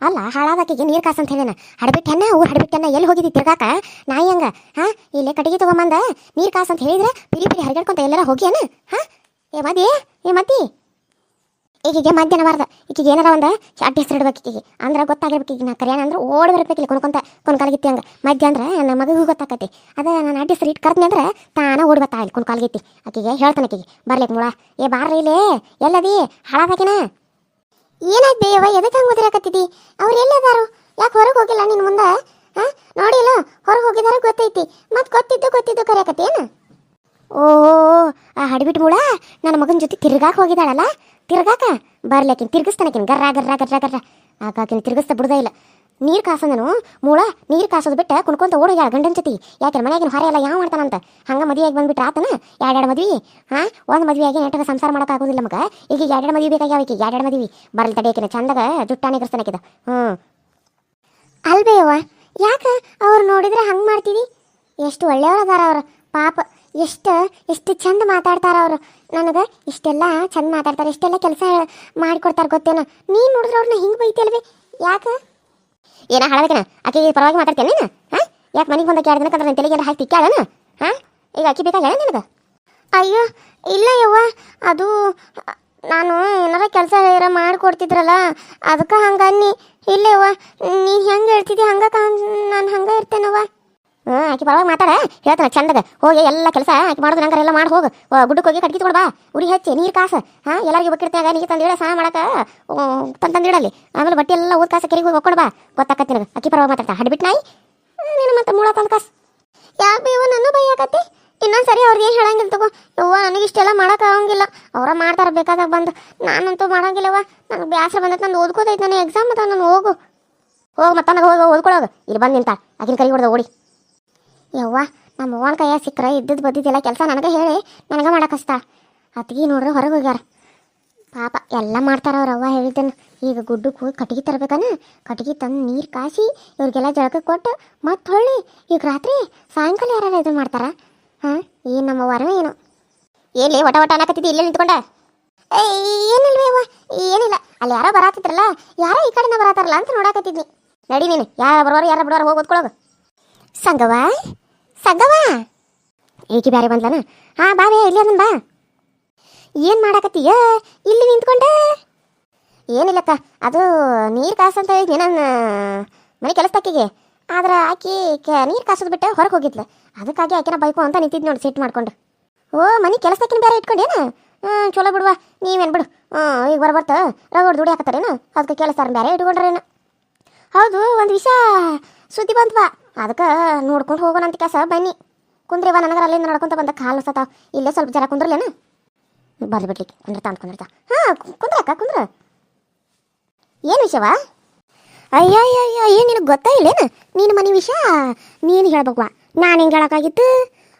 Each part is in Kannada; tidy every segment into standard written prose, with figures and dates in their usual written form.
ಅಲ್ಲ ಹಾಳಾದಕ್ಕಿಗೆ ನೀರು ಕಾಸು ಅಂತ ಹೇಳೇನ ಹಡಬಿಟ್ಟೆನ್ನ ಊರು ಹಡಬಿಟ್ಟೆನ್ನ ಎಲ್ಲಿ ಹೋಗಿದ್ದಿ ತಿರ್ಗಾಕ ನಾಯಿ ಹಂಗ ಹಾ ಇಲ್ಲೇ ಕಟ್ಟಿಗೆ ತಗೊಂಬಂದ ನೀರು ಕಾಸು ಅಂತ ಹೇಳಿದ್ರೆ ಪಿರಿ ಪಿರಿ ಹರಿಗಾಡ್ಕೊಂತ ಎಲ್ಲಾರ ಹೋಗ್ಯಾನ ಹಾ ಏ ಮದಿ ಈಗಿಗೆ ಮಧ್ಯಾಹ್ನವಾರ್ದ ಈಕಿಗೆ ಏನಾರ ಒಂದು ಅಡ್ಡಿ ಹೆಸರು ಇಡ್ಬೇಕು ಈಕಿಗೆ ಅಂದ್ರೆ ಗೊತ್ತಾಗಿರ್ಬೇಕು ಈಗ ನಾ ಕರಿಯಾಣ ಅಂದ್ರೆ ಓಡಿ ಬರ್ಬೇಕಿಲ್ಲ ಕೊನ್ಕಾಲ್ಗಿತ್ತಿ ಹಂಗೆ ಮಧ್ಯ ಅಂದ್ರೆ ನನ್ನ ಮಗಗೂ ಗೊತ್ತಾಕತಿ ಅದ ನಾನು ಅಡ್ಡಿ ಹೆಸರು ಇಟ್ಟು ಕರ್ತೀನಿ ಅಂದ್ರೆ ತಾನ ಓಡಿ ಬರ್ತಾ ಇಲ್ಲಿ ಕೊನ್ಕಾಲ್ಗಿತ್ತಿ ಆಕಿಗೆ ಹೇಳ್ತಾನೆ ಆಕಿಗೆ ಬರ್ಲಿಕ್ಕೆ ಮುಳ ಏ ಬಾರ್ರಿ ಇಲ್ಲೇ ಎಲ್ಲದಿ ಹಾಳಾದಾಕಿನ ಏನಾಯ್ತು ಬೇಯವ ಎದಕ್ಕೆ ಹಂಗೆ ಓದಿರಾಕತ್ತಿದ್ದಿ ಅವ್ರು ಎಲ್ಲದಾರು ಯಾಕೆ ಹೊರಗೆ ಹೋಗಿಲ್ಲ ನಿನ್ನ ಮುಂದೆ ಹಾಂ ನೋಡಿಲ್ಲ ಹೊರಗೆ ಹೋಗಿದಾರ ಗೊತ್ತೈತಿ ಮತ್ತು ಗೊತ್ತಿದ್ದು ಕರೆಯಕತ್ತಿ ಏನು ಓ ಆ ಹಡಿಬಿಟ್ಟು ಮೂಳ ನನ್ನ ಮಗನ ಜೊತೆ ತಿರ್ಗಾಕ ಹೋಗಿದ್ದಾಳಲ್ಲ ತಿರ್ಗಾಕ ಬರ್ಲಿಕ್ಕಿನ್ ತಿರ್ಗಿಸ್ತಾನಕಿನ್ ಗರ್ರ ಗರ್ರ ಗರ್ರ ಗರ್ರ ಆಕಾಕಿನ ತಿರ್ಗಿಸ್ತಾ ಬಿಡ್ದೇ ಇಲ್ಲ ನೀರು ಕಾಸಂದನು ಮೂಳ ನೀರು ಕಾಸೋದು ಬಿಟ್ಟು ಕುಣ್ಕೊಂತ ಓಡೋಗ್ಯಾಳ ಗಂಡನ ಜೊತೆ ಯಾಕೆ ಮನೆಯಾಗಿನ ಹೊರ ಎಲ್ಲ ಯಾವ ಮಾಡ್ತಾನಂತ ಹಂಗೆ ಮದುವೆಯಾಗಿ ಬಂದ್ಬಿಟ್ರೆ ಆತನ ಎರಡು ಮದ್ವಿ ಹಾಂ ಒಂದು ಮದುವೆಯಾಗಿ ನೆಟ್ಟಗೆ ಸಂಸಾರ ಮಾಡೋಕ್ಕಾಗೋದಿಲ್ಲ ಮಗ ಈಗ ಎರಡು ಮದುವೆ ಬೇಕಾಗ್ಯಾವ ಈಗ ಎರಡು ಮದುವೆ ಬರಲಿ ತಡೆಯಕಿನ ಚಂದಾಗ ಜುಟ್ಟಾನೆ ಕರ್ಸ್ತಾನಕಿದ ಅಲ್ಬೇಯವ್ವ ಯಾಕೆ ಅವ್ರು ನೋಡಿದ್ರೆ ಹಂಗೆ ಮಾಡ್ತೀವಿ ಎಷ್ಟು ಒಳ್ಳೆಯವ್ರು ಅದಾರ ಅವ್ರು ಪಾಪ ಎಷ್ಟು ಚಂದ ಮಾತಾಡ್ತಾರ ಅವರು ನನಗೆ ಇಷ್ಟೆಲ್ಲ ಚಂದ ಮಾತಾಡ್ತಾರೆ ಇಷ್ಟೆಲ್ಲ ಕೆಲಸ ಮಾಡಿಕೊಡ್ತಾರೆ ಗೊತ್ತೇನೋ ನೀನು ನೋಡಿದ್ರೆ ಅವ್ರನ್ನ ಹಿಂಗೆ ಬೈತಿಯಲ್ವೇ ಯಾಕೆ ಏನ ಹಾಳದಕ್ಕನ ಆಕೆಗೆ ಪರವಾಗಿ ಮಾತಾಡ್ತೇನೆ ನೀನು ಹಾಂ ಯಾಕೆ ಮನೆಗೆ ಬಂದಕ್ಕೆ 2 ದಿನಕ್ಕಂದ್ರೆ ನನ್ನ ತಲೆಗೆಲ್ಲ ಹಾಕಿ ತಿಕ್ಕಾಳನ ಹಾಂ ಈಗ ಅಕ್ಕಿ ಬೇಕಾಗ್ಯಾಳ ನಿನಗೆ ಅಯ್ಯೋ ಇಲ್ಲ ಯವ್ವ ಅದು ನಾನು ಏನಾರ ಕೆಲಸ ಏನಾರ ಮಾಡಿಕೊಡ್ತಿದ್ರಲ್ಲ ಅದಕ್ಕೆ ಹಂಗೆ ಅನ್ನಿ ಇಲ್ಲವ್ವ ನೀನು ಹೆಂಗೆ ಹೇಳ್ತಿದ್ದಿ ಹಂಗೆ ನಾನು ಹಂಗೆ ಇರ್ತೇನವ್ವ ಆಕಿ ಪರವಾಗಿ ಮಾತಾಡ ಹೇಳ್ತಾನೆ ಚಂದಗ ಹೋಗಿ ಎಲ್ಲ ಕೆಲಸ ಆಕಿ ಮಾಡೋದು ನಂಗಾರ ಎಲ್ಲ ಮಾಡಿ ಹೋಗು ಗುಡ್ಡಕ್ಕೆ ಹೋಗಿ ಕಟ್ಗಿ ತಗೊಂಡು ಬಾ ಉರಿ ಹಚ್ಚಿ ನೀರು ಕಾಸು ಹಾಂ ಎಲ್ಲರಿಗೂ ಬಕ್ಕಿರ್ತಾಗ ನೀರು ತಂದಿಡ ಸಹ ಮಾಡಕ್ಕೆ ತಂದಿಡಲಿ ಆಮೇಲೆ ಬಟ್ಟೆ ಎಲ್ಲ ಊದ ಕಾಸು ಕೆರೆಗೆ ಹೋಗಿ ಹೊಕ್ಕೊಂಡು ಬಾ ಗೊತ್ತಾಕತ್ತಿ ನನಗೆ ಅಕ್ಕಿ ಪರವಾಗಿ ಮಾತಾಡ್ತಾ ಹಡ್ಬಿಟ್ಟು ನಾಯಿ ನೀನು ಮತ್ತೆ ಮೂಳ ತಂದು ಕಾಸು ಯಾಕೆ ಬೇವ ನನ್ನ ಬೈಯಾಕತ್ತಿ ಇನ್ನೊಂದು ಸರಿ ಅವ್ರಿಗೆ ಏನು ಹೇಳಂಗಿಲ್ಲ ತಗೋ ಯವ್ವ ನನಗೆ ಇಷ್ಟೆಲ್ಲ ಮಾಡೋಕೆ ಆಗಂಗಿಲ್ಲ ಅವರ ಮಾಡ್ತಾರೆ ಬೇಕಾದಾಗ ಬಂದು ನಾನಂತೂ ಮಾಡಂಗಿಲ್ಲವ್ವ ನನಗೆ ಬ್ಯಾಸರ ಬಂದೈತೆ ನಾನು ಓದ್ಕೋತೈತೆ ನನಗೆ ಎಕ್ಸಾಮ್ ಅದ ನಾನು ಹೋಗು ಮತ್ತೆ ನನಗೆ ಹೋಗಿ ಓದ್ಕೊಳ್ಳೋದು ಇಲ್ಲಿ ಬಂದು ನಿಂತ ಆಕಿನ ಕೈ ಹೊಡೆದ ಓಡಿ ಯವ್ವ ನಮ್ಮ ಅವ್ವನ ಕೈಯಾಗ ಸಿಕ್ಕರೆ ಇದ್ದದ್ದು ಬದ್ದಿದ್ದೆಲ್ಲ ಕೆಲಸ ನನಗೆ ಹೇಳಿ ನನಗೆ ಮಾಡಕ್ಕಸ್ತಾ ಅತ್ತಿಗೆ ನೋಡ್ರೆ ಹೊರಗೆ ಹೋಗ್ಯಾರ ಪಾಪ ಎಲ್ಲ ಮಾಡ್ತಾರ ಅವ್ರ ಅವ್ವ ಹೇಳಿದ್ದೇನೆ ಈಗ ಗುಡ್ಡಕ್ಕೆ ಹೋಗಿ ಕಟ್ಗೆ ತರಬೇಕನ ಕಟ್ಗೆ ತಂದು ನೀರು ಕಾಸಿ ಇವ್ರಿಗೆಲ್ಲ ಜಳಕ ಕೊಟ್ಟು ಮತ್ತೆ ಹೊಳ್ಳಿ ಈಗ ರಾತ್ರಿ ಸಾಯಂಕಾಲ ಯಾರು ಇದು ಮಾಡ್ತಾರ ಹಾಂ ಏನು ನಮ್ಮ ವಾರವೇ ಏನು ಎಲ್ಲಿ ಒಟ ಅನ್ನಕತ್ತಿದ್ದಿ ಇಲ್ಲೇ ನಿಂತ್ಕೊಂಡೆ ಏನಿಲ್ವೇ ಅವ್ವ ಏನಿಲ್ಲ ಅಲ್ಲಿ ಯಾರೋ ಬರಾತಿದ್ರಲ್ಲ ಯಾರೋ ಈ ಕಡೆನ ಬರತ್ತಾರಲ್ಲ ಅಂತ ನೋಡಾಕತ್ತಿದ್ನಿ ನಡಿ ನೀನು ಯಾರು ಬರೋರು ಯಾರು ಬಿಡೋರು ಹೋಗಿ ಓದ್ಕೊಳ್ಳೋದು ಸಂಗವ ಏಕೆ ಬ್ಯಾರೆ ಬಂದ್ಲನ ಹಾಂ ಬಾವೇ ಇಲ್ಲಿ ಅದನ್ ಬಾ ಏನು ಮಾಡಾಕತ್ತೀಯ ಇಲ್ಲಿ ನಿಂತ್ಕೊಂಡೆ ಏನಿಲ್ಲಕ್ಕ ಅದು ನೀರು ಕಾಸಂತ ಹೇಳಿ ನನ್ನ ಮನೆ ಕೆಲಸದಾಕಿಗೆ ಆದ್ರೆ ಆಕಿ ನೀರು ಕಾಸೋದು ಬಿಟ್ಟು ಹೊರಗೆ ಹೋಗಿದ್ಲು ಅದಕ್ಕಾಗಿ ಆಕಿನ ಬೈಕು ಅಂತ ನಿಂತಿದ್ದು ನೋಡಿ ಸಿಟ್ಟು ಮಾಡ್ಕೊಂಡು ಓ ಮನೆ ಕೆಲಸದಾಕಿನ ಬೇರೆ ಇಟ್ಕೊಂಡೇನು ಚಲೋ ಬಿಡುವ ನೀವೇನು ಬಿಡು ಈಗ ಬರ್ತ ರಗೋಡ್ ದುಡಿ ಹಾಕತ್ತಾರೇನು ಅದಕ್ಕೆ ಕೆಲಸ ಬೇರೆ ಇಟ್ಕೊಂಡ್ರೇನು ಹೌದು ಒಂದು ವಿಷಯ ಸುದ್ದಿ ಬಂದ್ವಾ ಅದಕ್ಕೆ ನೋಡ್ಕೊಂಡು ಹೋಗೋಣ ಅಂತ ಕಸ ಬನ್ನಿ ಕುಂದ್ರಿವ ನನಗರ ಅಲ್ಲಿಂದ ನಡ್ಕೊಂತ ಬಂದ ಕಾಲು ಸತಾವ ಇಲ್ಲೇ ಸ್ವಲ್ಪ ಜರ ಕುಂದ್ರಲೇನ ಬರ್ಲಿ ಬಿಡ್ಲಿಕ್ಕೆ ಕುಂದಿರ್ತಾ ಹಾಂ ಕುಂದ್ರ ಏನು ವಿಷಯವಾ ಅಯ್ಯ ಏನು ನಿನಗೆ ಗೊತ್ತಾ ಇಲ್ಲೇನು ನೀನು ಮನೆ ವಿಷಯ ನೀನು ಹೇಳ್ಬೇಕವಾ ನಾನು ಹೆಂಗೆ ಹೇಳೋಕ್ಕಾಗಿತ್ತು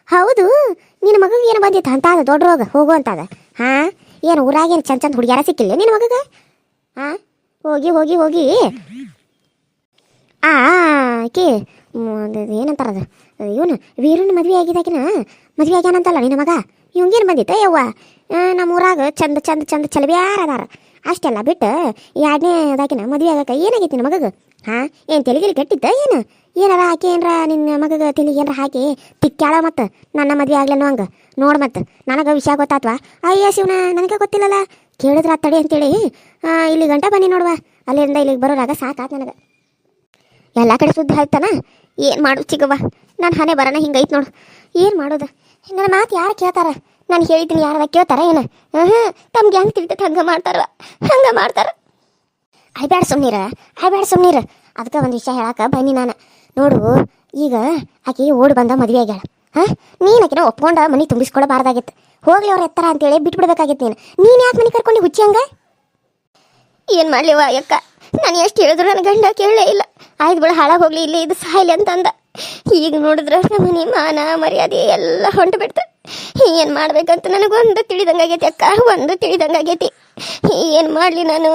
ಹೌದು ನಿನ್ನ ಮಗಗೆ ಏನು ಬಂದಿತ್ತು ಅಂತ ಅದ ದೊಡ್ಡ ರೋಗ ಹೋಗು ಅಂತದ ಹಾಂ ಏನು ಊರಾಗೇನು ಚಂದ ಹುಡುಗ್ಯಾರ ಸಿಕ್ಕಿಲ್ಲ ನಿನ್ನ ಮಗಗೆ ಹಾಂ ಹೋಗಿ ಆಕಿ ಏನಂತಾರದ ಇವನು ವೀರನ ಮದುವೆ ಆಗಿದ್ದಾಕಿನ ಮದುವೆ ಆಗ್ಯಾನಂತಲ್ಲ ನಿನ್ನ ಮಗ ಇವಂಗೇನು ಬಂದಿತ್ತ ಯವ್ವ ನಮ್ಮ ಊರಾಗ ಚಂದ ಚಲಬ್ಯಾರ ಅದಾರ ಅಷ್ಟೆಲ್ಲ ಬಿಟ್ಟು 2ನೇದಾಕಿನ ಮದುವೆ ಆಗಕ್ಕೆ ಏನಾಗೈತಿ ನಿನ್ನ ಮಗಗೆ ಹಾಂ ಏನು ತೆಲಿಗಿಲಿ ಕೆಟ್ಟಿದ್ದ ಏನಾರ ಹಾಕಿ ಏನರ ನಿನ್ನ ಮಗಗೆ ತೆಲಿಗೆ ಏನಾರ ಹಾಕಿ ತಿಕ್ಕ್ಯಾಳ ಮತ್ತು ನನ್ನ ಮದುವೆ ಆಗ್ಲೇನೋ ಹಂಗೆ ನೋಡಿ ಮತ್ತು ನನಗೆ ವಿಷಯ ಗೊತ್ತಾತ್ವಾ ಅಯ್ಯ ಶಿವನ ನನಗೆ ಗೊತ್ತಿಲ್ಲಲ್ಲ ಕೇಳಿದ್ರೆ ತಡಿ ಅಂತೇಳಿ ಇಲ್ಲಿ ಗಂಟ ಬನ್ನಿ ನೋಡುವ ಅಲ್ಲಿಂದ ಇಲ್ಲಿಗೆ ಬರೋರಾಗ ಸಾಕಾತ್ ನನಗೆ ಎಲ್ಲ ಕಡೆ ಸುದ್ದಿ ಆಯ್ತಾನ ಏನು ಮಾಡೋದು ಚಿಗವ್ವ ನಾನು ಹಣೆ ಬರೋಣ ಹಿಂಗೈತೆ ನೋಡು ಏನು ಮಾಡೋದು ನನ್ನ ಮಾತು ಯಾರು ಕೇಳ್ತಾರ ನಾನು ಹೇಳಿದ್ದೀನಿ ಯಾರ ಕೇಳ್ತಾರ ಏನು ತಮ್ಗೆ ಹೆಂಗೆ ತಿಳಿತೈತೆ ಹಂಗೆ ಮಾಡ್ತಾರ ಅಳ್ಬೇಡ ಸುಮ್ಮನೀರ ಅದಕ್ಕೆ ಒಂದು ವಿಷಯ ಹೇಳಕ್ಕೆ ಬನ್ನಿ ನಾನು ನೋಡು ಈಗ ಆಕೆ ಓಡಿ ಬಂದ ಮದುವೆ ಆಗ್ಯಾಳ ಹಾಂ ನೀನು ಆಕಿನ ಒಪ್ಕೊಂಡ ಮನೆ ತುಂಬಿಸ್ಕೊಡಬಾರ್ದಾಗಿತ್ತು ಹೋಗ್ಲಿ ಅವ್ರ ಎತ್ತರ ಅಂತೇಳಿ ಬಿಟ್ಬಿಡ್ಬೇಕಾಗಿತ್ತು ನೀನು ಯಾಕೆ ಮನೆ ಕರ್ಕೊಂಡು ಹುಚ್ಚಿ ಹಂಗೆ ಏನು ಮಾಡಲಿವ ಅಕ್ಕ ನಾನು ಎಷ್ಟು ಹೇಳಿದ್ರು ನನ್ನ ಗಂಡ ಕೇಳಲೇ ಇಲ್ಲ ಆಯ್ತು ಬಿಡ ಹಾಳಾಗಿ ಹೋಗ್ಲಿ ಇಲ್ಲಿ ಇದು ಸಾಯ್ಲಿ ಅಂತಂದ ಈಗ ನೋಡಿದ್ರೆ ಮನೆ ಮಾನ ಮರ್ಯಾದೆ ಎಲ್ಲ ಹೊಂಟು ಬಿಡ್ತ ಏನು ಮಾಡ್ಬೇಕಂತ ನನಗೊಂದು ತಿಳಿದಂಗಾಗೈತಿ ಅಕ್ಕ ಏನು ಮಾಡಲಿ ನಾನು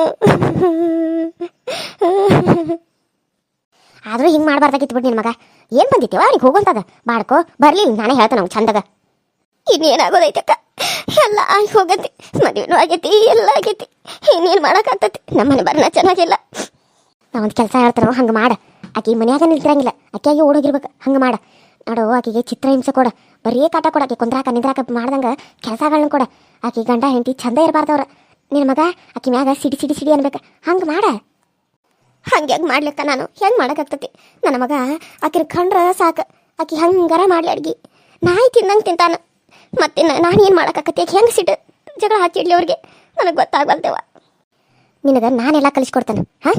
ಆದರೂ ಹಿಂಗೆ ಮಾಡಬಾರ್ದಾಗಿತ್ತು ಬಿಟ್ಟು ನಿನ್ನ ಮಗ ಏನು ಬಂದಿತ್ತೇವ ಅವ್ನಿಗೆ ಹೋಗುವಂತದ ಬಾಡ್ಕೋ ಬರಲಿ ನಾನೇ ಹೇಳ್ತಾನೆ ಅವ್ನು ಚಂದಗ ಇನ್ನೇನಾಗೋದೈತಕ್ಕ ಎಲ್ಲ ಆಗಿ ಹೋಗತಿ ಮದುವೆನೂ ಆಗೈತಿ ಎಲ್ಲ ಆಗೈತಿ ಇನ್ನೇನು ಮಾಡೋಕ್ಕಾಗ್ತೈತಿ ನಮ್ಮನೆ ಬರ್ನ ಚೆನ್ನಾಗಿಲ್ಲ ನಾ ಒಂದು ಕೆಲಸ ಹೇಳ್ತಾರೋ ಹಂಗೆ ಮಾಡ. ಆಕೆ ಮನ್ಯಾಗ ನಿಲ್ತಿರಂಗಿಲ್ಲ, ಆಕೆಯಾಗಿ ಓಡೋಗಿರ್ಬೇಕು. ಹಂಗೆ ಮಾಡ ನೋಡು. ಆಕೆಗೆ ಚಿತ್ರಹಿಂಸೆ ಕೊಡ, ಬರೀ ಕಾಟ ಕೊಡ. ಆಕೆ ಕುಂದ್ರಾಕ ನಿಂದ್ರಾಕ ಮಾಡ್ದಂಗೆ ಕೆಲಸಗಳನ್ನ ಕೊಡ. ಆಕೆ ಗಂಡ ಹೆಂಡತಿ ಚಂದ ಇರಬಾರ್ದವ್ರ. ನಿನ್ನ ಮಗ ಆಕೆ ಮ್ಯಾಗ ಸಿಡಿ ಸಿಡಿ ಸಿಡಿ ಅನ್ಬೇಕು. ಹಂಗೆ ಮಾಡ. ಹಂಗೆ ಹೆಂಗೆ ಮಾಡ್ಲಿಕ್ಕ ನಾನು ಹೆಂಗೆ ಮಾಡೋಕ್ಕಾಗ್ತತಿ? ನನ್ನ ಮಗ ಆಕಿನ ಕಂಡ್ರೆ ಸಾಕು, ಆಕೆ ಹಂಗಾರ ಮಾಡ್ಲಿ ಅಡ್ಗೆ. ನಾಯಿ ತಿಂದಂಗೆ ತಿಂತಾನ. ಮತ್ತೆ ನಾನು ಏನು ಮಾಡೋಕ್ಕಾಗತ್ತೆ? ಆಕೆ ಹೆಂಗೆ ಸಿಟ್ಟು ಜಗಳ ಹಚ್ಚಿಡ್ಲಿ ಅವ್ರಿಗೆ ನನಗೆ ಗೊತ್ತಾಗಲ್ದೇವ. ನಿನಗೆ ನಾನೆಲ್ಲ ಕಲಿಸ್ಕೊಡ್ತೇನೆ. ಹಾಂ,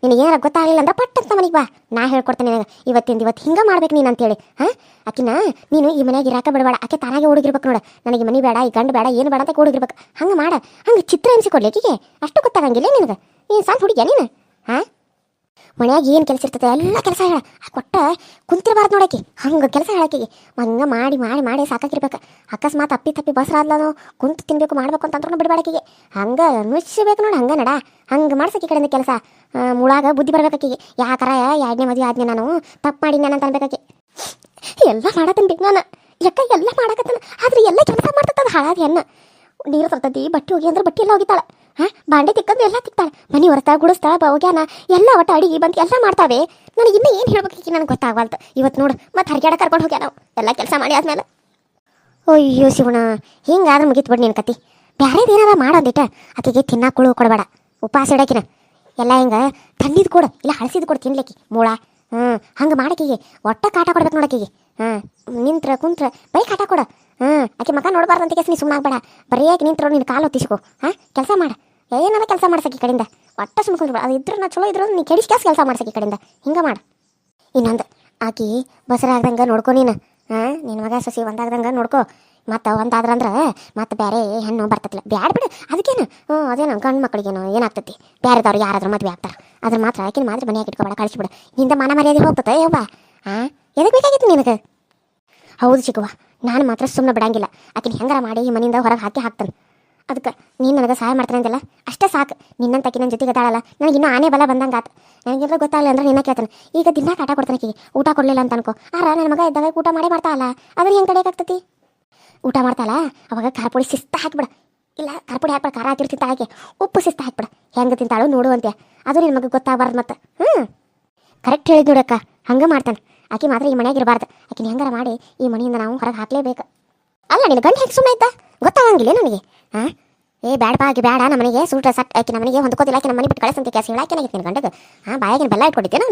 ನಿನಗೆ ಏನಾರ ಗೊತ್ತಾಗಲಿಲ್ಲ ಅಂದ್ರೆ ಪಟ್ಟಂತ ಮನೆಗೆ ಬಾ, ನಾ ಹೇಳ್ಕೊಡ್ತೇನೆ ನಿನಗೆ ಇವತ್ತು ಹಿಂಗೆ ಮಾಡ್ಬೇಕು ನೀನು ಅಂತೇಳಿ. ಹಾಂ, ಆಕಿನ ನೀನು ಈ ಮನೆಯಾಗ ಇರಾಕ ಬಿಡಬೇಡ. ಆಕೆ ತಾನಾಗೆ ಹುಡುಗಿರ್ಬೇಕು ನೋಡು. ನನಗೆ ಮನೆ ಬೇಡ, ಈ ಗಂಡು ಬೇಡ, ಏನು ಬೇಡ ಅಂತ ಹುಡುಗಿರ್ಬೇಕು. ಹಂಗೆ ಮಾಡ. ಹಂಗೆ ಚಿತ್ರ ಹಿಂಸೆ ಕೊಡ್ಲಿ ಆಕಿಗೆ. ಅಷ್ಟು ಗೊತ್ತಾಗಂಗಿಲ್ಲ ನಿನಗೆ? ಏನು ಸಣ್ಣ ಹುಡುಗಿಯ ನೀನು? ಹಾಂ, ಮನ್ಯಾಗ ಏನು ಕೆಲಸ ಇರ್ತದೆ ಎಲ್ಲ ಕೆಲಸ ಹೇಳ. ಕೊಟ್ಟ ಕುಂತಿರಬಾರ್ದು ನೋಡಾಕಿ. ಹಂಗೆ ಕೆಲಸ ಹೇಳಾಕಿಗೆ ಹಂಗೆ ಮಾಡಿ ಮಾಡಿ ಮಾಡಿ ಸಾಕಾಗಿರ್ಬೇಕು. ಅಕಸ್ಮಾತ್ ಅಪ್ಪಿ ತಪ್ಪಿ ಬಸ್ರಾದ್ಲನು ಕುಂತು ತಿನ್ಬೇಕು ಮಾಡ್ಬೇಕು ಅಂತಂದ್ರೂ ಬಿಡಬೇಡಾಕಿಗೆ. ಹಂಗೆ ನುಚ್ಚಿಬೇಕು ನೋಡಿ. ಹಂಗೆ ನಡ. ಹಂಗೆ ಮಾಡ್ಸಕ್ಕೆ ಕಡೆಯಿಂದ ಕೆಲಸ ಮುಳಾಗ ಬುದ್ಧಿ ಬರ್ಬೇಕಾಕಿಗೆ. ಯಾಕಾರ 2ನೇ ಮದುವೆ ಆದ್ನೆ ನಾನು ತಪ್ಪು ಮಾಡಿ ನಾನು ಅಂತ ಅನ್ಬೇಕಾಕಿ. ಎಲ್ಲ ಮಾಡತ್ತೇನೆ ಬಿಟ್ಟು ನಾನು ಯಾಕ ಎಲ್ಲ ಮಾಡಕತ್ತಾನ. ಆದ್ರೆ ಎಲ್ಲ ಕೆಲಸ ಮಾಡ್ತದ ಹಾಳಾದ ಹೆಣ್ಣು. ನೀರು ತರ್ತದಿ, ಬಟ್ಟೆ ಹೋಗಿ ಅಂದ್ರೆ ಬಟ್ಟೆ ಎಲ್ಲ ಹೋಗಿತಾಳೆ. ಹಾಂ, ಬಾಂಡೆ ತಿಕ್ಕಂದ್ರೆ ಎಲ್ಲ ತಿಕ್ತಾಳೆ. ಮನೆ ಹೊರತಾಳ, ಗುಡಿಸ್ತಾಳ, ಹೋಗ್ಯಾನ ಎಲ್ಲ ಒಟ್ಟು ಅಡಿಗೆ ಬಂತು ಎಲ್ಲ ಮಾಡ್ತಾವೆ. ನನಗೆ ಇನ್ನೂ ಏನು ಹೇಳ್ಬೇಕು ನನಗೆ ಗೊತ್ತಾಗಲ್ತು. ಇವತ್ತು ನೋಡು ಮತ್ತೆ ಹರಿಗಾಡ ಕರ್ಕೊಂಡು ಹೋಗ್ಯ ನಾವು ಎಲ್ಲ ಕೆಲಸ ಮಾಡಿ ಆದ್ಮೇಲೆ. ಅಯ್ಯೋ ಶಿವಣ, ಹಿಂಗಾದ್ರೆ ಮುಗಿತು ಬಿಡು ನಿನ್ನ ಕತಿ. ಬ್ಯಾರೇದು ಏನಾರ ಮಾಡೋದಿಟ್ಟ ಆಕೆಗೆ ತಿನ್ನಾಕುಳು ಕೊಡಬೇಡ. ಉಪವಾಸ ಇಡಕಿನ ಎಲ್ಲ ಹಿಂಗೆ ತಂದಿದ್ದು ಕೊಡು, ಇಲ್ಲ ಹಳಸಿದ್ದು ಕೊಡು ತಿನ್ಲಿಕ್ಕೆ ಮೂಳ. ಹಂಗೆ ಮಾಡಕಿಗೆ ಒಟ್ಟ ಕಾಟ ಕೊಡ್ಬೇಕು ನೋಡಕಿಗೆ. ನಿಂತ್ರ ಕುಂತ್ರ ಬರೀ ಕಾಟ ಕೊಡು. ಆಕೆ ಮಕ್ಕ ನೋಡಬಾರ್ದು ಅಂತ ಕೇಸ್ ನೀ ಸುಮ್ಮನೆ ಆಗ್ಬೇಡ. ಬರೀ ಆಕೆ ನಿಂತ್ರು ನಿನ್ನ ಕಾಲು ಹೊತ್ತಿಸ್ಕೊ. ಕೆಲಸ ಮಾಡ, ಏನಾರ ಕೆಲಸ ಮಾಡ್ಸಕ್ಕೆ ಕಡೆಯಿಂದ. ಒಟ್ಟ ಸುಮ್ಮನೆ ಕುಂದ್ರಬೇಡ. ಅದು ಇದ್ರೆ ನಾ ಚಲೋ ಇದ್ರು ನೀ ಕೆಡಿಸ್ ಕೆಲಸ ಮಾಡ್ಸಕ್ಕೆ ಕಡೆಯಿಂದ. ಹಿಂಗೆ ಮಾಡು. ಇನ್ನೊಂದು, ಆಕಿ ಬಸರಾಗ್ದಂಗೆ ನೋಡ್ಕೊ ನೀನು. ನಿನ್ನ ಮಗ ಸೊಸಿ ಒಂದಾಗ್ದಂಗೆ ನೋಡ್ಕೊ. ಮತ್ತು ಒಂದಾದ್ರಂದ್ರೆ ಮತ್ತೆ ಬೇರೆ ಹೆಣ್ಣು ಬರ್ತತಿಲ್ಲ. ಬ್ಯಾಡ ಬಿಡು ಅದಕ್ಕೇನು. ಅದೇನು ಗಂಡು ಮಕ್ಕಳಿಗೇನು ಏನಾಗ್ತತಿ? ಬೇರೆದವ್ರು ಯಾರಾದ್ರೂ ಮದುವೆ ಆಗ್ತಾರೆ. ಅದ್ರ ಮಾತ್ರ ಆಕಿನ ಮಾತ್ರ ಮನೆಯಾಗಿ ಇಟ್ಕೊಬೇಡ, ಕಳಿಸ್ಬಿಡು. ಹಿಂದೆ ಮಾನ ಮರ್ಯಾದೆ ಹೋಗ್ತದೆ ಯವ್ವ. ಎದಕ್ಕೆ ಬೇಕಾಗಿತ್ತು ನಿನಗೆ? ಹೌದು ಚಿಕ್ಕವ್ವ, ನಾನು ಮಾತ್ರ ಸುಮ್ಮನೆ ಬಿಡಂಗಿಲ್ಲ. ಆಕಿನ ಹೆಂಗಾರ ಮಾಡಿ ಈ ಮನೆಯಿಂದ ಹೊರಗೆ ಹಾಕ್ತಾನೆ. ಅದಕ್ಕೆ ನೀನು ನನಗೆ ಸಹಾಯ ಮಾಡ್ತಾನೆ ಅಂದಿಲ್ಲ, ಅಷ್ಟೇ ಸಾಕು. ನಿನ್ನಂತ ಆಕಿ ನನ್ನ ಜೊತೆಗೆ ಅದಾಳಲ್ಲ, ನನಗೆ ಇನ್ನೂ ಆನೆ ಬಲ ಬಂದಂಗೆ ಆತು. ನನಗೆಲ್ಲ ಗೊತ್ತಾಗಲ್ಲ ಅಂದ್ರೆ ನಿನ್ನ ಕೇಳ್ತಾನೆ. ಈಗ ದಿನ ಕಾಟ ಕೊಡ್ತಾನೆ ಆಕಿಗೆ. ಊಟ ಕೊಡಲಿಲ್ಲ ಅಂತ ಅನ್ಕೋ. ನನ್ನ ಮಗ ಇದ್ದಾಗ ಊಟ ಮಾಡೇ ಮಾಡ್ತಾಳಲ್ಲ, ಅದ್ರ ಹೆಂಗೆ ಕಡೆಯಾಗ್ತತಿ? ಊಟ ಮಾಡ್ತಾಳ ಅವಾಗ ಖಾರ ಪುಡಿ ಶಿಸ್ತ ಹಾಕ್ಬಿಡ. ಇಲ್ಲ ಖಾರ ಪುಡಿ ಹಾಕ್ಬಿಡ, ಖಾರ ಹಾಕಿರ್ ತಿಂತ ಹಾಕಿ ಉಪ್ಪು ಶಿಸ್ತ ಹಾಕ್ಬಿಡ. ಹೆಂಗೆ ತಿಂತಾಳು ನೋಡು ಅಂತೆ. ಅದು ನಿನ್ನ ಮಗ ಗೊತ್ತಾಗಬಾರ್ದು ಮತ್ತೆ. ಕರೆಕ್ಟ್ ಹೇಳಿದ್ ನೋಡಕ್ಕ, ಹಂಗೆ ಮಾಡ್ತಾನೆ. ಆಕೆ ಮಾತ್ರ ಈ ಮನೆಯಾಗ ಇರಬಾರ್ದು. ಆಕಿನ ಹೆಂಗಾರ ಮಾಡಿ ಈ ಮನೆಯಿಂದ ನಾವು ಹೊರಗೆ ಹಾಕ್ಲೇಬೇಕು. ಅಲ್ಲ ನಿನ್ನ ಗಂಡು ಹೆಂಗೆ ಸುಮ್ಮನೆ ಆಯ್ತಾ? ಗೊತ್ತಾಗಂಗಿಲ್ಲ ನನಗೆ. ಬೇಡ ಬಾ ಆಕೆ ಬೇಡ, ನಮ್ಮ ಮನೆಗೆ ಸೂಟ ಸಟ್ ಆಕೆ ನಮ್ಮ ಮನೆಗೆ ಹೊಂದ್ಕೋತಿಲ್ಲ. ಆಕೆ ನಮ್ಮ ಮನೆ ಬಿಟ್ಟು ಕಳಿಸಂತ ಕೆಲಸ ಹೇಳಾಕೆನಾಗಿತ್ತು ನಿನ್ನ ಗಂಡಗೆ. ಬಾಯಾಗಿನ ಬೆಲ್ಲ ಇಟ್ಕೊಟ್ಟಿದ್ದೆ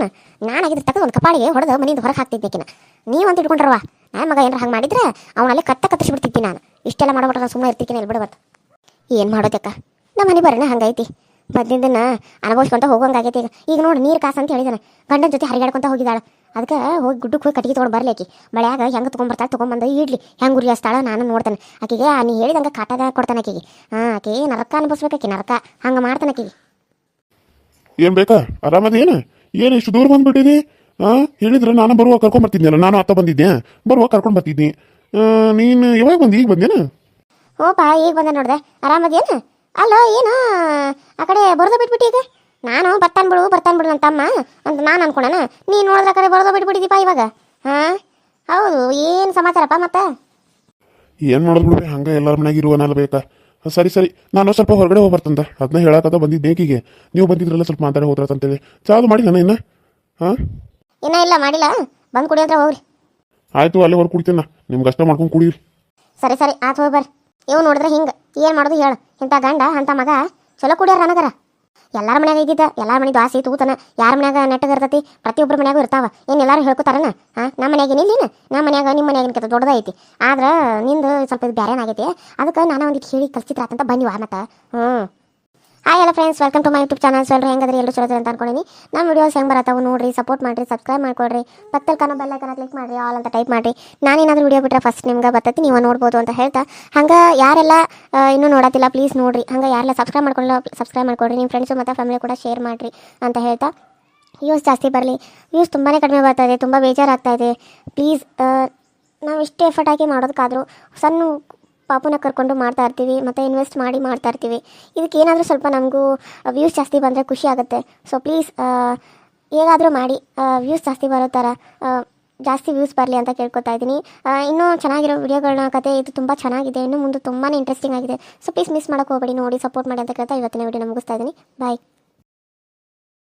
ನಾನಾಗಿದ್ರೆ ತಕ್ಕ ಒಂದು ಕಪಾಳಿಗೆ ಹೊಡೆದು ಮನೆಯಿಂದ ಹೊರಗೆ ಹಾಕ್ತಿದ್ದೆ ಆಕಿನ. ನೀವಂತ ಇಟ್ಕೊಂಡ್ರವ ನನ್ನ ಮಗ ಏನಾರ ಹಂಗೆ ಮಾಡಿದ್ರೆ ಅವನಲ್ಲಿ ಕತ್ತರಿಸ್ಬಿಡ್ತಿದ್ದೆ ನಾನು. ಇಷ್ಟೆಲ್ಲ ಮಾಡ್ಬಿಟ್ರೆ ನಾನು ಸುಮ್ಮನೆ ಇರ್ತಿದ್ದೀನಿ. ಎಲ್ಲಿ ಬಿಡಬಾರ್ದು. ಏನು ಮಾಡೋದಕ್ಕ, ನಮ್ಮ ಮನೆ ಬರೋಣ ಹಂಗೈತಿ. ಮೊದಲಿಂದನ ಅನುಭವಿಸ್ಕೊಂತ ಹೋಗೋಂಗಾಗೈತಿ. ಈಗ ನೋಡಿ ನೀರು ಕಾಸು ಅಂತ ಹೇಳಿದಾನೆ. ಗಂಡನ ಜೊತೆ ಹರಿಗಾಡ್ಕೊಂತ ಹೋಗಿದ್ದಾಳೆ. ಅದಕ್ಕೆ ಹೋಗಿ ಗುಡ್ಡಕ್ಕೆ ಹೋಗಿ ಕಟ್ಟಿಗೆ ತೊಗೊಂಡು ಬರ್ಲಿಕ್ಕೆ ಮಳೆಯಾಗ ಹೆಂಗೆ ತೊಗೊಂಡ್ಬರ್ತಾಳೆ. ತೊಗೊಂಬಂದು ಇಡ್ಲಿ ಹೆಂಗೆ ಉರಿ ಹಚ್ತಾಳ ನಾನು ನೋಡ್ತಾನೆ. ಆಕೆಗೆ ನೀ ಹೇಳಿದಂಗೆ ಕಾಟದ ಕೊಡ್ತಾನೆ ಆಕೆಗೆ. ಆಕೆ ನರಕ ಅನ್ಭವಿಸ್ಬೇಕು. ಆಕೆ ನರಕ ಹಂಗೆ ಮಾಡ್ತಾನೆ ಆಕೆಗೆ. ಏನು ಬೇಕಾ? ಆರಾಮದೇನು? ಏನು ಇಷ್ಟು ದೂರ ಬಂದ್ಬಿಟ್ಟಿದಿ? ಹೇಳಿದ್ರೆ ನಾನು ಬರುವ ಕರ್ಕೊಂಡ್ಬರ್ತಿದ್ನಲ್ಲ. ನಾನು ಅತ್ತ ಬಂದಿದ್ದೆ, ಬರುವ ಕರ್ಕೊಂಡು ಬರ್ತಿದ್ನಿ. ನೀನು ಯಾವಾಗ ಬಂದು ಈಗ ಬಂದೇನು? ಓಪಾ ಈಗ ಬಂದೆ ನೋಡಿದೆ. ಆರಾಮದೇನು? ಅಲ್ಲೋ ಏನು ಆ ಕಡೆ ಬರೋದು ಬಿಟ್ಬಿಟ್ಟು ಈಗ? ನಾನು ಬರ್ತಾನೆ ಬಿಡು ನನ್ನ ತಮ್ಮ ಅಂತ ನಾನು ಅನ್ಕೊಂಡೇನ. ನೀನು ನೋಡಿದ್ರೆ ಆ ಕಡೆ ಬರೋದು ಬಿಟ್ಬಿಟ್ಟಿದ್ದೀಪ ಇವಾಗ. ಹೌದು, ಏನು ಸಮಾಚಾರಪ್ಪ ಮತ್ತೆ? ಏನು ಮಾಡೋದು ಬಿಡ್ರಿ, ಹಂಗೆ ಎಲ್ಲರ ಮನೆಯಾಗ ಇರುವನಲ್ಲ ಬೇಕಾ. ಸರಿ ನಾನು ಸ್ವಲ್ಪ ಹೊರಗಡೆ ಹೋಗಿ ಬರ್ತಂತ ಅದನ್ನ ಹೇಳಕತ್ತ ಬಂದಿದ್ದೆ ಬೇಕಿಗೆ. ನೀವು ಬಂದಿದ್ರಲ್ಲ ಸ್ವಲ್ಪ ಮಾತಾಡಿ ಹೋದ್ರಂತೇಳಿ. ಚಾಲು ಮಾಡಿ ನಾನು ಇನ್ನು ಇನ್ನೂ ಇಲ್ಲ ಮಾಡಿಲ್ಲ. ಬಂದು ಕುಡಿ ಅಂದ್ರೆ ಹೋಗ್ರಿ. ಆಯಿತು, ಅಲ್ಲೇ ಹೊರ ಕುಡ್ತೀನಿ ನಾ. ನಿಮ್ಗೆ ಅಷ್ಟ ಮಾಡ್ಕೊಂಡು ಕುಡೀರಿ. ಸರಿ ಆತು ಹೋಗಿ ಬರ್ರಿ. ಇವ್ ನೋಡಿದ್ರೆ ಹಿಂಗೆ ಏನು ಮಾಡೋದು ಹೇಳು? ಇಂಥ ಗಂಡ ಅಂಥ ಮಗ ಚಲೋ ಕುಡಿಯಾರ ನನಗರ. ಎಲ್ಲರ ಮನ್ಯಾಗ ಇದ್ದಿದ್ದ, ಎಲ್ಲರ ಮನೆ ದ್ವಾಸಿ ತೂತನ, ಯಾರ ಮನ್ಯಾಗ ನೆಟ್ಟಗೆ ಇರ್ತೈತಿ, ಪ್ರತಿಯೊಬ್ಬರ ಮನ್ಯಾಗೂ ಇರ್ತಾವ. ಏನು ಎಲ್ಲರೂ ಹೇಳ್ಕೊತಾರನ? ನಮ್ಮ ಮನ್ಯಾಗ ನಿಲ್ಲಿನ, ನಮ್ಮ ಮನ್ಯಾಗ ನಿಮ್ಮ ಮನ್ಯಾಗಿನ ಕೆತ್ತ ದೊಡ್ಡದೈತಿ. ಆದ್ರೆ ನಿಂದು ಸ್ವಲ್ಪ ಇದು ಬೇರೆನಾಗೈತಿ. ಅದಕ್ಕೆ ನಾನು ಒಂದಿಟ್ಟು ಹೇಳಿ ಕಲ್ಸಿದ್ರಾತಂತ ಬನ್ನಿ ಮತ್ತೆ. ಹಾಯ್ ಎಲ್ಲ friends, welcome to my YouTube channel. ಎಲ್ಲರೂ ಹೆಂಗದ್ರಿ? ಎಲ್ಲರೂ ಚಲೋ ಅಂತ ಅನ್ಕೊಂಡಿನಿ. ನಮ್ಮ ವಿಡಿಯೋಸ್ ಹೆಂಗೆ ಬರತ್ತಾವು ನೋಡ್ರಿ, ಸಪೋರ್ಟ್ ಮಾಡಿರಿ, ಸಬ್ಸ್ಕ್ರೈಬ್ ಮಾಡ್ಕೊಡ್ರಿ, ಪಕ್ಕದಲ್ಲಿ ಕಾಣೋ ಬೆಲ್ ಐಕಾನ್ ಕ್ಲಿಕ್ ಮಾಡಿರಿ, ಆಲ್ ಅಂತ ಟೈಪ್ ಮಾಡಿರಿ. ನಾನೇನಾದರೂ ವಿಡಿಯೋ ಬಿಟ್ಟರೆ ಫಸ್ಟ್ ನಿಮ್ಗೆ ಬರ್ತೈತಿ, ನೀವು ನೋಡ್ಬೋದು ಅಂತ ಹೇಳ್ತಾ, ಹಂಗೆ ಯಾರೆಲ್ಲ ಇನ್ನೂ ನೋಡತ್ತಿಲ್ಲ ಪ್ಲೀಸ್ ನೋಡ್ರಿ. ಹಂಗೆ ಯಾರೆಲ್ಲ ಸಬ್ಸ್ಕ್ರೈಬ್ ಮಾಡ್ಕೊಡ್ರಿ, ನಿಮ್ಮ ಫ್ರೆಂಡ್ಸು ಮತ್ತು ಫ್ಯಾಮಿಲಿ ಕೂಡ ಶೇರ್ ಮಾಡಿರಿ ಅಂತ ಹೇಳ್ತಾ, ವ್ಯೂಸ್ ಜಾಸ್ತಿ ಬರಲಿ. ವ್ಯೂಸ್ ತುಂಬಾ ಕಡಿಮೆ ಬರ್ತಾಯಿದೆ, ತುಂಬ ಬೇಜಾರಾಗ್ತಾಯಿದೆ. ಪ್ಲೀಸ್ ನಾವು ಇಷ್ಟೇ ಎಫರ್ಟ್ ಹಾಕಿ ಮಾಡೋದಕ್ಕಾದರೂ ಸಣ್ಣ ಪಾಪುನ ಕರ್ಕೊಂಡು ಮಾಡ್ತಾ ಇರ್ತೀವಿ ಮತ್ತು ಇನ್ವೆಸ್ಟ್ ಮಾಡಿ ಮಾಡ್ತಾ ಇರ್ತೀವಿ. ಇದಕ್ಕೆ ಏನಾದರೂ ಸ್ವಲ್ಪ ನಮಗೂ ವ್ಯೂಸ್ ಜಾಸ್ತಿ ಬಂದರೆ ಖುಷಿ ಆಗುತ್ತೆ. ಸೊ ಪ್ಲೀಸ್ ಹೇಗಾದರೂ ಮಾಡಿ ವ್ಯೂಸ್ ಜಾಸ್ತಿ ಬರೋ ಥರ ಜಾಸ್ತಿ ವ್ಯೂಸ್ ಬರಲಿ ಅಂತ ಕೇಳ್ಕೊತಾ ಇದ್ದೀನಿ. ಇನ್ನೂ ಚೆನ್ನಾಗಿರೋ ವಿಡಿಯೋಗಳನ್ನ ಕತೆ ಇದು ತುಂಬ ಚೆನ್ನಾಗಿದೆ, ಇನ್ನೂ ಮುಂದೆ ತುಂಬಾ ಇಂಟ್ರೆಸ್ಟಿಂಗ್ ಆಗಿದೆ. ಸೊ ಪ್ಲೀಸ್ ಮಿಸ್ ಮಾಡೋಕ್ಕೆ ಹೋಗಬೇಡಿ, ನೋಡಿ ಸಪೋರ್ಟ್ ಮಾಡಿ ಅಂತ ಕೇಳ್ತಾ ಇವತ್ತಿನ ವಿಡಿಯೋನ ಮುಗಿಸ್ತಾ ಇದ್ದೀನಿ. ಬಾಯ್.